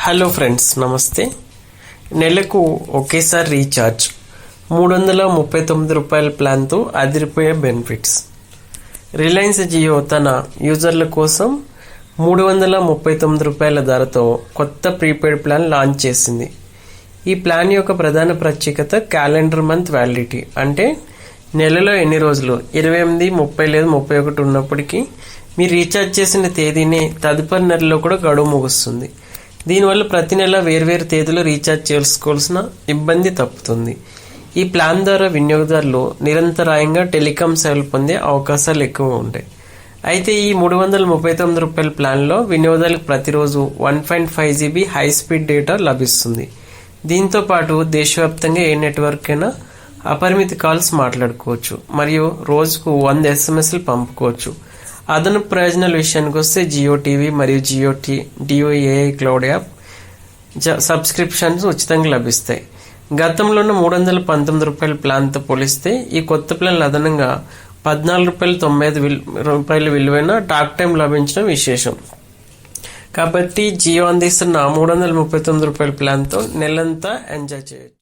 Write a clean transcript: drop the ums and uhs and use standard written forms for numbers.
Hello friends, నమస్తే. నెలకు ఒకేసారి రీఛార్జ్ 339 రూపాయల ప్లాన్తో అదిరిపోయే బెనిఫిట్స్. రిలయన్స్ జియో తన యూజర్ల కోసం 339 రూపాయల ధరతో కొత్త ప్రీపెయిడ్ ప్లాన్ లాంచ్ చేసింది. ఈ ప్లాన్ యొక్క ప్రధాన ప్రత్యేకత క్యాలెండర్ మంత్ వ్యాలిడిటీ, అంటే నెలలో ఎన్ని రోజులు 28, 30 లేదా 31 ఉన్నప్పటికీ మీరు రీఛార్జ్ చేసిన తేదీనే తదుపరి నెలలో కూడా గడువు ముగుస్తుంది. దీనివల్ల ప్రతి నెల వేర్వేరు తేదీలో రీఛార్జ్ చేసుకోవాల్సిన ఇబ్బంది తప్పుతుంది. ఈ ప్లాన్ ద్వారా వినియోగదారులు నిరంతరాయంగా టెలికాం సేవలు పొందే అవకాశాలు ఎక్కువ ఉంటాయి. అయితే ఈ 339 రూపాయల ప్లాన్లో వినియోగదారులకు ప్రతిరోజు 1.5 GB హై స్పీడ్ డేటా లభిస్తుంది. దీంతో పాటు దేశవ్యాప్తంగా ఏ నెట్వర్క్ అయినా అపరిమిత కాల్స్ మాట్లాడుకోవచ్చు మరియు రోజుకు 100 SMS పంపుకోవచ్చు. అదనపు ప్రయోజనాల విషయానికి వస్తే జియో టీవీ మరియు Jio AI cloud app subscriptions ఉచితంగా లభిస్తాయి. గతంలోనే 319 రూపాయల ప్లాన్తో పోలిస్తే ఈ కొత్త ప్లాన్లు అదనంగా ₹14.95 విలువైన టాక్ టైం లభించడం విశేషం. కాబట్టి జియో అందిస్తున్న 339 రూపాయల ప్లాన్తో నెలంతా ఎంజాయ్ చేయొచ్చు.